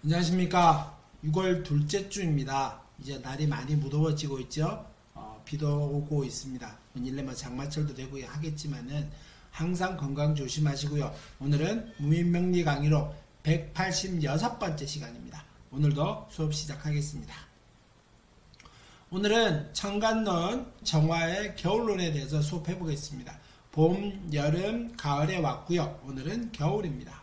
안녕하십니까. 6월 둘째 주입니다. 이제 날이 많이 무더워지고 있죠. 비도 오고 있습니다. 일례 장마철도 되고 하겠지만은 항상 건강 조심하시고요. 오늘은 무인명리 강의로 186번째 시간입니다. 오늘도 수업 시작하겠습니다. 오늘은 천간론 정화의 겨울론에 대해서 수업해 보겠습니다. 봄, 여름, 가을에 왔고요. 오늘은 겨울입니다.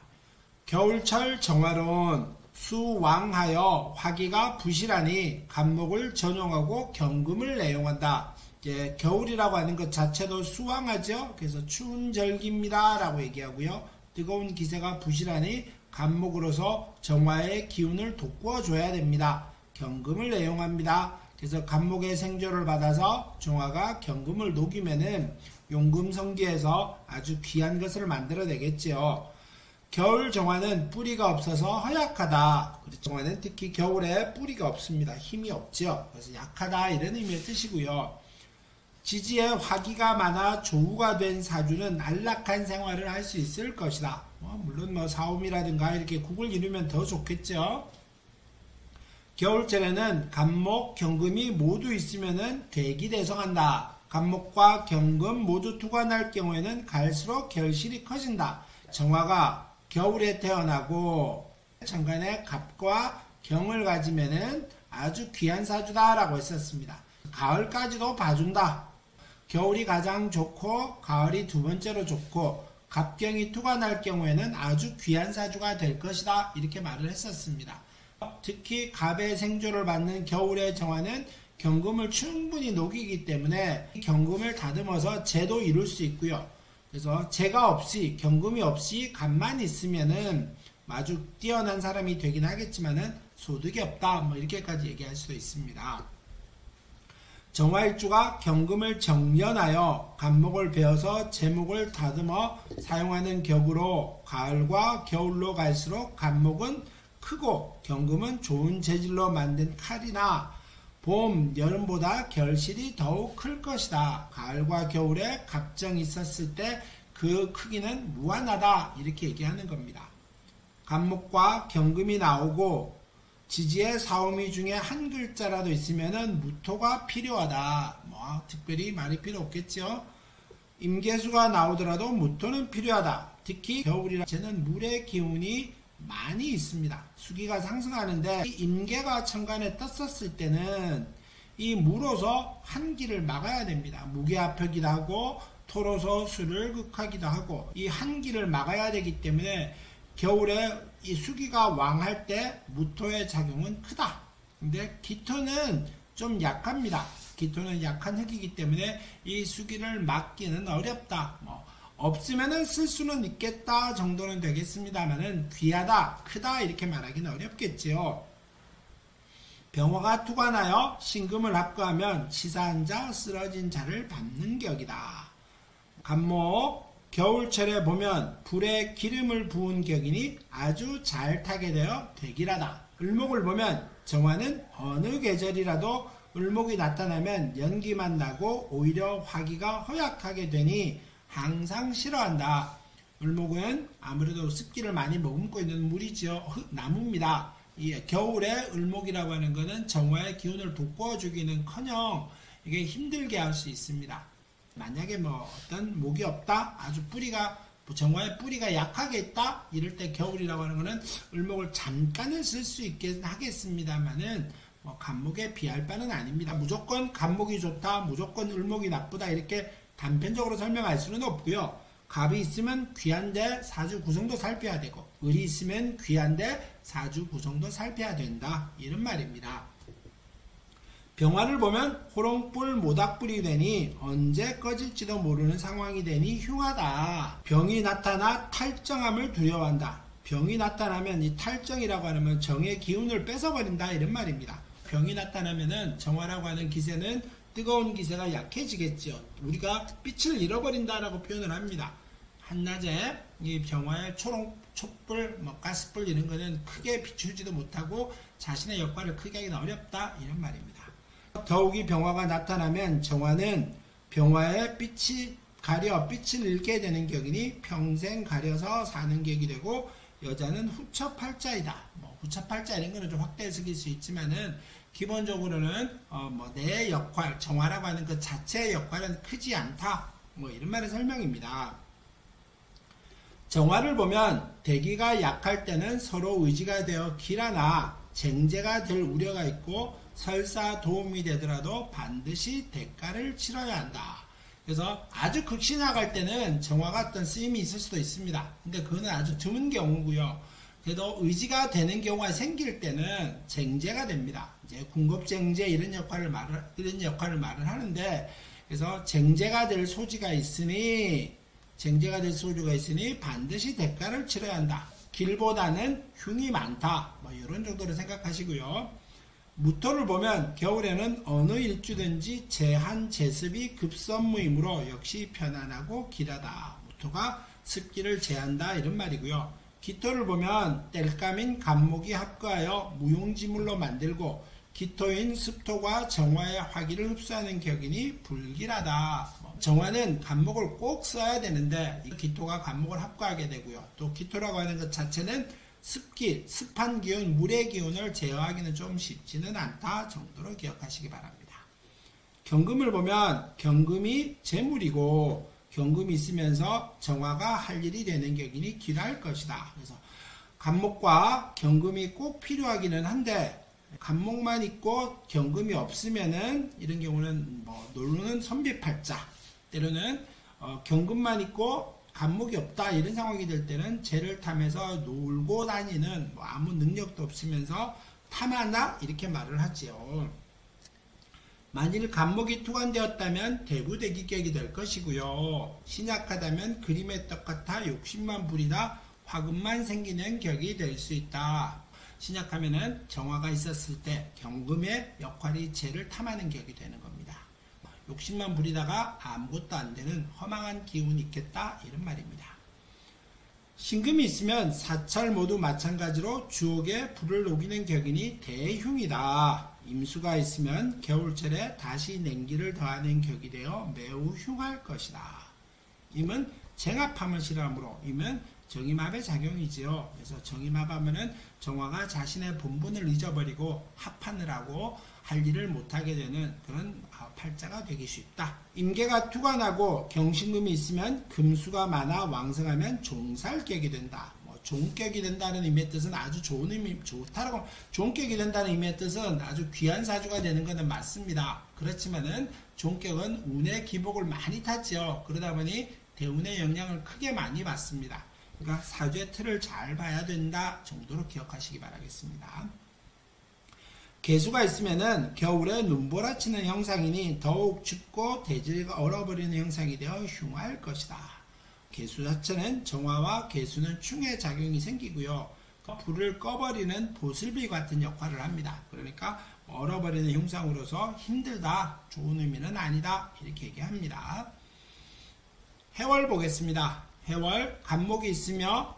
겨울철 정화론 수왕하여 화기가 부실하니 간목을 전용하고 경금을 내용한다. 겨울이라고 하는 것 자체도 수왕하죠. 그래서 추운 절기입니다 라고 얘기하고요. 뜨거운 기세가 부실하니 간목으로서 정화의 기운을 돋구어 줘야 됩니다. 경금을 내용합니다. 그래서 간목의 생조를 받아서 정화가 경금을 녹이면은 용금성기에서 아주 귀한 것을 만들어내겠지요. 겨울 정화는 뿌리가 없어서 허약하다. 정화는 특히 겨울에 뿌리가 없습니다. 힘이 없죠. 그래서 약하다 이런 의미의 뜻이고요. 지지에 화기가 많아 조우가 된 사주는 안락한 생활을 할 수 있을 것이다. 물론 사움이라든가 이렇게 국을 이루면 더 좋겠죠. 겨울철에는 간목, 경금이 모두 있으면은 계기 대성한다. 간목과 경금 모두 투관할 경우에는 갈수록 결실이 커진다. 정화가 겨울에 태어나고 천간에 갑과 경을 가지면은 아주 귀한 사주다라고 했었습니다. 가을까지도 봐준다. 겨울이 가장 좋고 가을이 두 번째로 좋고 갑경이 투관할 경우에는 아주 귀한 사주가 될 것이다. 이렇게 말을 했었습니다. 특히 갑의 생조를 받는 겨울의 정화는 경금을 충분히 녹이기 때문에 경금을 다듬어서 재도 이룰 수 있고요. 그래서 재가 없이 경금이 없이 갑만 있으면은 아주 뛰어난 사람이 되긴 하겠지만은 소득이 없다. 이렇게까지 얘기할 수도 있습니다. 정화일주가 경금을 정연하여 간목을 베어서 제목을 다듬어 사용하는 격으로 가을과 겨울로 갈수록 간목은 크고 경금은 좋은 재질로 만든 칼이나 봄, 여름보다 결실이 더욱 클 것이다. 가을과 겨울에 갑정이 있었을 때 그 크기는 무한하다. 이렇게 얘기하는 겁니다. 간목과 경금이 나오고 지지의 사오미 중에 한 글자라도 있으면은 무토가 필요하다. 특별히 말이 필요 없겠죠. 임계수가 나오더라도 무토는 필요하다. 특히 겨울이라 쟤는 물의 기운이 많이 있습니다. 수기가 상승하는데 임계가 천간에 떴었을 때는 이 무로서 한기를 막아야 됩니다. 무게압표기도 하고 토로서 수를 극하기도 하고 이 한기를 막아야 되기 때문에 겨울에 이 수기가 왕할 때 무토의 작용은 크다. 근데 기토는 좀 약합니다. 기토는 약한 흙이기 때문에 이 수기를 막기는 어렵다. 없으면은 쓸 수는 있겠다 정도는 되겠습니다만은 귀하다, 크다 이렇게 말하기는 어렵겠지요. 병화가 투관하여 신금을 합구하면 치사한 자, 쓰러진 자를 밟는 격이다. 간목, 겨울철에 보면 불에 기름을 부은 격이니 아주 잘 타게 되어 대길하다. 을목을 보면 정화는 어느 계절이라도 을목이 나타나면 연기만 나고 오히려 화기가 허약하게 되니 항상 싫어한다. 을목은 아무래도 습기를 많이 머금고 있는 물이죠. 나무입니다. 겨울에 을목이라고 하는 것은 정화의 기운을 돋구어 주기는커녕 이게 힘들게 할 수 있습니다. 만약에 어떤 목이 없다, 아주 정화의 뿌리가 약하게 있다, 이럴 때 겨울이라고 하는 것은 을목을 잠깐은 쓸 수 있긴 하겠습니다만은 간목에 비할 바는 아닙니다. 무조건 간목이 좋다, 무조건 을목이 나쁘다 이렇게 단편적으로 설명할 수는 없고요. 갑이 있으면 귀한데 사주 구성도 살펴야 되고 을이 있으면 귀한데 사주 구성도 살펴야 된다. 이런 말입니다. 병화를 보면 호롱불 모닥불이 되니 언제 꺼질지도 모르는 상황이 되니 흉하다. 병이 나타나 탈정함을 두려워한다. 병이 나타나면 이 탈정이라고 하면 정의 기운을 뺏어버린다 이런 말입니다. 병이 나타나면은 정화라고 하는 기세는 뜨거운 기세가 약해지겠죠. 우리가 빛을 잃어버린다라고 표현을 합니다. 한낮에 이 병화의 촛불, 가스불 이런 거는 크게 비추지도 못하고 자신의 역할을 크게 하기는 어렵다 이런 말입니다. 더욱이 병화가 나타나면 정화는 병화의 빛을 잃게 되는 격이니 평생 가려서 사는 격이 되고 여자는 후처팔자이다. 뭐 후처팔자 이런 거는 좀 확대해석일 수 있지만은 기본적으로는 내 역할, 정화라고 하는 그 자체의 역할은 크지 않다. 뭐 이런 말의 설명입니다. 정화를 보면 대기가 약할 때는 서로 의지가 되어 길하나 쟁제가 될 우려가 있고 설사 도움이 되더라도 반드시 대가를 치러야 한다. 그래서 아주 극심하갈 때는 정화가 어떤 쓰임이 있을 수도 있습니다. 근데 그거는 아주 드문 경우고요. 그래도 의지가 되는 경우가 생길 때는 쟁제가 됩니다. 이제 궁겁쟁제 이런 역할을 말을 하는데, 그래서 쟁제가 될 소지가 있으니 반드시 대가를 치러야 한다. 길보다는 흉이 많다. 뭐 이런 정도로 생각하시고요. 무토를 보면 겨울에는 어느 일주든지 제한 제습이 급선무이므로 역시 편안하고 길하다. 무토가 습기를 제한다 이런 말이고요. 기토를 보면 땔감인 간목이 합거하여 무용지물로 만들고 기토인 습토가 정화의 화기를 흡수하는 격이니 불길하다. 정화는 간목을 꼭 써야 되는데 기토가 간목을 합거하게 되고요. 또 기토라고 하는 것 자체는 습한 기운, 물의 기운을 제어하기는 좀 쉽지는 않다 정도로 기억하시기 바랍니다. 경금을 보면 경금이 재물이고 경금이 있으면서 정화가 할 일이 되는 격이니 길할 것이다. 그래서 간목과 경금이 꼭 필요하기는 한데 간목만 있고 경금이 없으면은 이런 경우는 놀는 선비팔자, 때로는 경금만 있고 간목이 없다 이런 상황이 될 때는 재를 타면서 놀고 다니는 아무 능력도 없으면서 탐한다 이렇게 말을 하지요. 만일 간목이 투관되었다면 대부대기격이 될 것이고요. 신약하다면 그림의 떡 같아 욕심만 부리다 화금만 생기는 격이 될 수 있다. 신약하면은 정화가 있었을 때 경금의 역할이 재를 탐하는 격이 되는 겁니다. 욕심만 부리다가 아무것도 안 되는 허망한 기운이 있겠다 이런 말입니다. 신금이 있으면 사찰 모두 마찬가지로 주옥에 불을 녹이는 격이니 대흉이다. 임수가 있으면 겨울철에 다시 냉기를 더하는 격이 되어 매우 흉할 것이다. 임은 쟁합함을 싫어하므로 임은 정임합의 작용이지요. 그래서 정임합하면은 정화가 자신의 본분을 잊어버리고 합하느라고 할 일을 못하게 되는 그런 팔자가 되기 쉽다. 임계가 투관하고 경신금이 있으면 금수가 많아 왕성하면 종살격이 된다. 종격이 된다는 의미의 뜻은 아주 좋은 의미, 좋다라고, 종격이 된다는 의미의 뜻은 아주 귀한 사주가 되는 것은 맞습니다. 그렇지만은 종격은 운의 기복을 많이 탔죠. 그러다 보니 대운의 영향을 크게 많이 받습니다. 그러니까 사주의 틀을 잘 봐야 된다 정도로 기억하시기 바라겠습니다. 개수가 있으면은 겨울에 눈보라치는 형상이니 더욱 춥고 대지가 얼어버리는 형상이 되어 흉할 것이다. 개수 자체는 정화와 개수는 충의 작용이 생기고요. 불을 꺼버리는 보슬비 같은 역할을 합니다. 그러니까 얼어버리는 형상으로서 힘들다, 좋은 의미는 아니다 이렇게 얘기합니다. 해월 보겠습니다. 해월, 간목이 있으며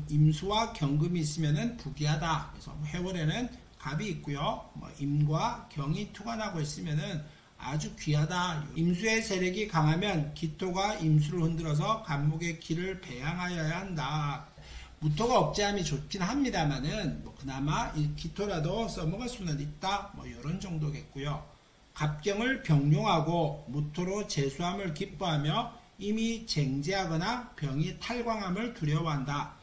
임수와 경금이 있으면 부귀하다. 그래서 해월에는 갑이 있고요. 임과 경이 투관하고 있으면 아주 귀하다. 임수의 세력이 강하면 기토가 임수를 흔들어서 간목의 길을 배양하여야 한다. 무토가 억제함이 좋긴 합니다만은 그나마 이 기토라도 써먹을 수는 있다. 이런 정도겠고요. 갑경을 병용하고 무토로 재수함을 기뻐하며 이미 쟁제하거나 병이 탈광함을 두려워한다.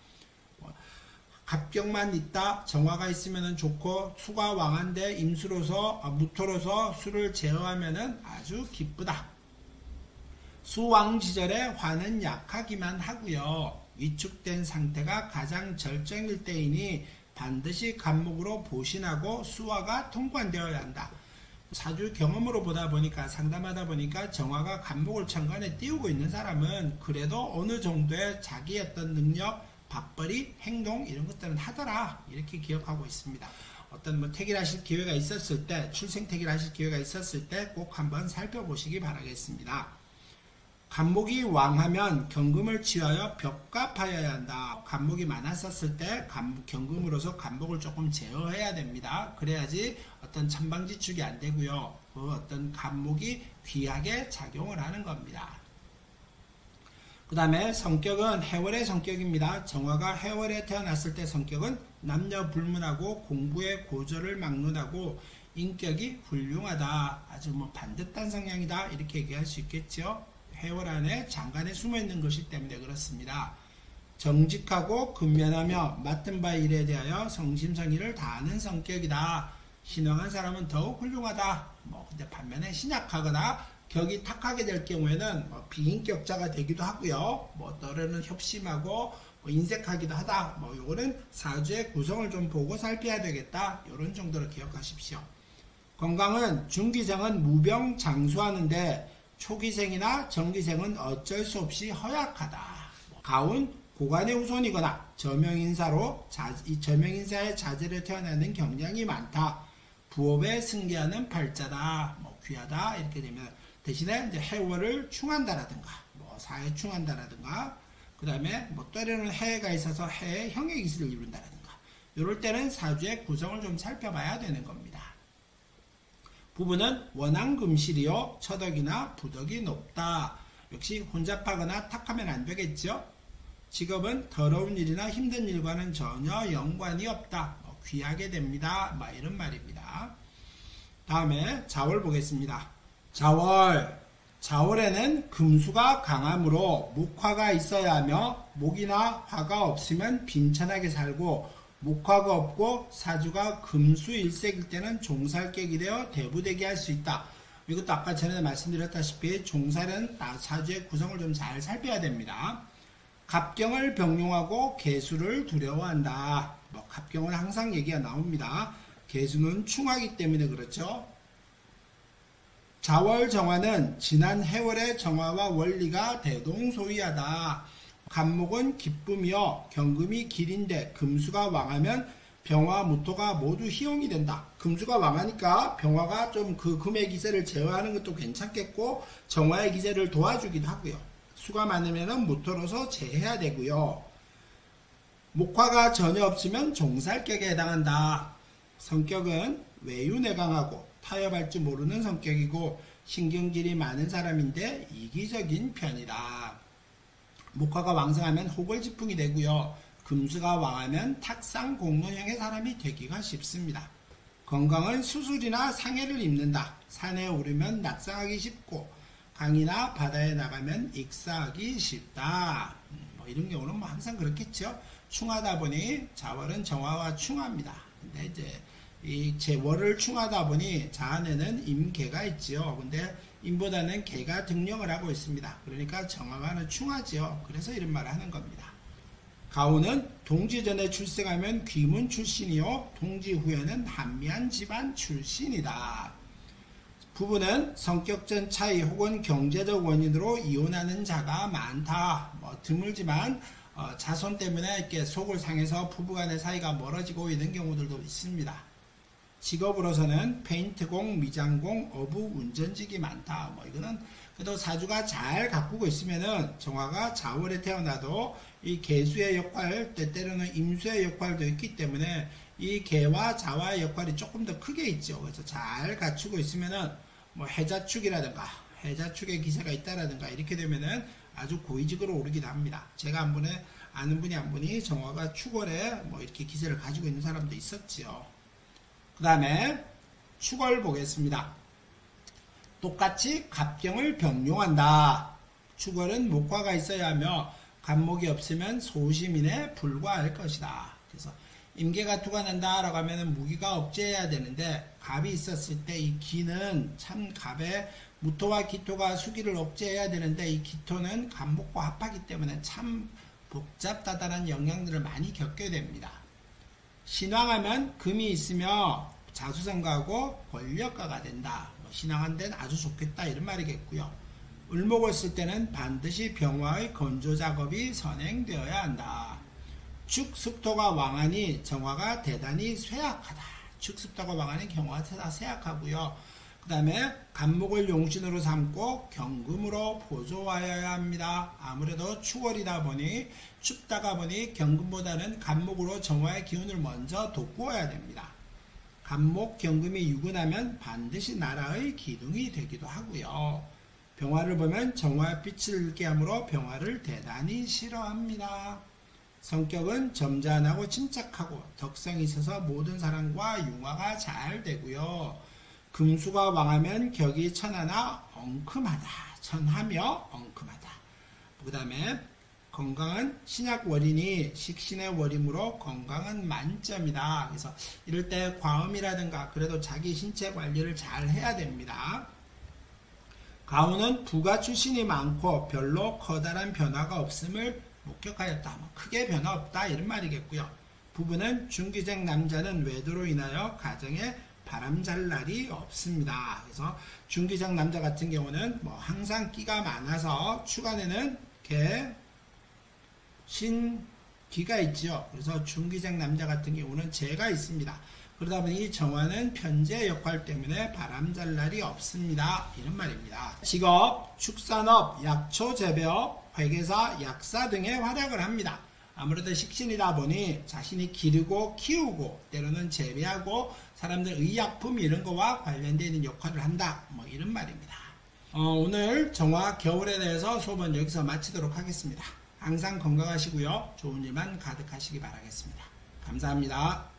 갑경만 있다, 정화가 있으면 좋고 수가 왕한데 무토로서 수를 제어하면 아주 기쁘다. 수왕지절에 화는 약하기만 하고요. 위축된 상태가 가장 절정일 때이니 반드시 간목으로 보신하고 수화가 통관되어야 한다. 사주 경험으로 보다 보니까 상담하다 보니까 정화가 간목을 천간에 띄우고 있는 사람은 그래도 어느 정도의 자기의 어떤 능력, 밥벌이, 행동 이런 것들은 하더라 이렇게 기억하고 있습니다. 어떤 택일하실 기회가 있었을 때, 출생 택일하실 기회가 있었을 때 꼭 한번 살펴보시기 바라겠습니다. 간목이 왕하면 경금을 취하여 벽갑하여야 한다. 간목이 많았었을 때 경금으로서 간목을 조금 제어해야 됩니다. 그래야지 어떤 천방지축이 안 되고요. 그 어떤 간목이 귀하게 작용을 하는 겁니다. 그 그 다음에 성격은 해월의 성격입니다. 정화가 해월에 태어났을 때 성격은 남녀 불문하고 공부에 고졸을 막론하고 인격이 훌륭하다. 아주 반듯한 성향이다. 이렇게 얘기할 수 있겠죠. 해월 안에 장간에 숨어있는 것이기 때문에 그렇습니다. 정직하고 근면하며 맡은 바 일에 대하여 성심성의를 다하는 성격이다. 신앙한 사람은 더욱 훌륭하다. 근데 반면에 신약하거나 격이 탁하게 될 경우에는 비인격자가 되기도 하고요. 때로는 협심하고 인색하기도 하다. 요거는 사주의 구성을 좀 보고 살펴야 되겠다. 요런 정도로 기억하십시오. 건강은 중기생은 무병장수하는데 초기생이나 정기생은 어쩔 수 없이 허약하다. 가운 고관의 후손이거나 저명인사로 이 저명인사의 자제를 태어나는 경향이 많다. 부업에 승계하는 팔자다. 귀하다. 이렇게 되면 대신에 이제 해월을 충한다라든가 사에 충한다라든가 그 다음에 때로는 해가 있어서 해에 형의 기술을 이룬다라든가 이럴 때는 사주의 구성을 좀 살펴봐야 되는 겁니다. 부부는 원앙금실이요 처덕이나 부덕이 높다. 역시 혼잡하거나 탁하면 안 되겠죠. 직업은 더러운 일이나 힘든 일과는 전혀 연관이 없다. 귀하게 됩니다. 이런 말입니다. 다음에 자월 보겠습니다. 자월에는 금수가 강하므로 목화가 있어야 하며 목이나 화가 없으면 빈천하게 살고 목화가 없고 사주가 금수일색일 때는 종살객이 되어 대부되게 할 수 있다. 이것도 아까 전에 말씀드렸다시피 종살은 사주의 구성을 좀 잘 살펴야 됩니다. 갑경을 병용하고 개수를 두려워한다. 갑경은 항상 얘기가 나옵니다. 개수는 충하기 때문에 그렇죠. 자월 정화는 지난 해월의 정화와 원리가 대동소이하다. 간목은 기쁨이요 경금이 길인데 금수가 왕하면 병화 무토가 모두 희용이 된다. 금수가 왕하니까 병화가 좀 그 금의 기세를 제어하는 것도 괜찮겠고 정화의 기세를 도와주기도 하고요. 수가 많으면 무토로서 제해야 되고요. 목화가 전혀 없으면 종살격에 해당한다. 성격은 외윤에 강하고 타협할 줄 모르는 성격이고 신경질이 많은 사람인데 이기적인 편이다. 목화가 왕성하면 호걸지풍이 되고요. 금수가 왕하면 탁상공론형의 사람이 되기가 쉽습니다. 건강은 수술이나 상해를 입는다. 산에 오르면 낙상하기 쉽고 강이나 바다에 나가면 익사하기 쉽다. 이런 경우는 항상 그렇겠죠. 충하다 보니 자월은 정화와 충합니다. 근데 이제 이 제월을 충하다 보니 자안에는 임계가 있지요. 근데 임보다는 계가 등령을 하고 있습니다. 그러니까 정화와는 충하지요. 그래서 이런 말을 하는 겁니다. 가우는 동지전에 출생하면 귀문 출신이요 동지 후에는 한미한 집안 출신이다. 부부는 성격전 차이 혹은 경제적 원인으로 이혼하는 자가 많다. 드물지만 자손 때문에 이렇게 속을 상해서 부부간의 사이가 멀어지고 있는 경우들도 있습니다. 직업으로서는 페인트공, 미장공, 어부, 운전직이 많다. 이거는 그래도 사주가 잘 가꾸고 있으면은 정화가 자월에 태어나도 이 개수의 역할, 때때로는 임수의 역할도 있기 때문에 이 개와 자와의 역할이 조금 더 크게 있죠. 그래서 잘 갖추고 있으면은 해자축이라든가 해자축의 기세가 있다라든가 이렇게 되면은 아주 고위직으로 오르기도 합니다. 제가 아는 분이 한 분이 정화가 축월에 이렇게 기세를 가지고 있는 사람도 있었지요. 그 다음에 축월 보겠습니다. 똑같이 갑경을 병용한다. 축월은 목화가 있어야 하며 간목이 없으면 소시민에 불과할 것이다. 그래서 임계가 투가 난다라고 하면 무기가 억제해야 되는데 갑이 있었을 때 이 기는 참 갑에 무토와 기토가 수기를 억제해야 되는데 이 기토는 간목과 합하기 때문에 참 복잡다단한 영향들을 많이 겪게 됩니다. 신왕하면 금이 있으며 자수성가하고 권력가가 된다. 신왕한 데는 아주 좋겠다 이런 말이겠고요. 을목을 쓸 때는 반드시 병화의 건조 작업이 선행되어야 한다. 축습토가 왕하니 정화가 대단히 쇠약하다. 축습토가 왕하니 경화가 쇠약하고요. 그 다음에 간목을 용신으로 삼고 경금으로 보조하여야 합니다. 아무래도 축월이다 보니 춥다가 보니 경금보다는 간목으로 정화의 기운을 먼저 돋구어야 됩니다. 간목 경금이 유근하면 반드시 나라의 기둥이 되기도 하고요. 병화를 보면 정화의 빛을 잃게 하므로 병화를 대단히 싫어합니다. 성격은 점잖하고 침착하고 덕성이 있어서 모든 사람과 융화가 잘 되고요. 금수가 왕하면 격이 천하나 엉큼하다. 천하며 엉큼하다. 그 다음에 건강은 신약월이니 식신의 월이므로 건강은 만점이다. 그래서 이럴 때 과음이라든가 그래도 자기 신체 관리를 잘 해야 됩니다. 가운은 부가 출신이 많고 별로 커다란 변화가 없음을 목격하였다. 크게 변화 없다 이런 말이겠고요. 부부는 중기생 남자는 외도로 인하여 가정에 바람잘 날이 없습니다. 그래서 중기생 남자 같은 경우는 항상 끼가 많아서 주간에는 이렇게 신기가 있죠. 그래서 중기생 남자 같은 경우는 재가 있습니다. 그러다 보니 정화는 편재 역할 때문에 바람잘 날이 없습니다. 이런 말입니다. 직업, 축산업, 약초 재배업, 회계사, 약사 등의 활약을 합니다. 아무래도 식신이다 보니 자신이 기르고 키우고 때로는 재배하고 사람들 의약품 이런 거와 관련되어 있는 역할을 한다. 이런 말입니다. 오늘 정화 겨울에 대해서 수업은 여기서 마치도록 하겠습니다. 항상 건강하시고요. 좋은 일만 가득하시기 바라겠습니다. 감사합니다.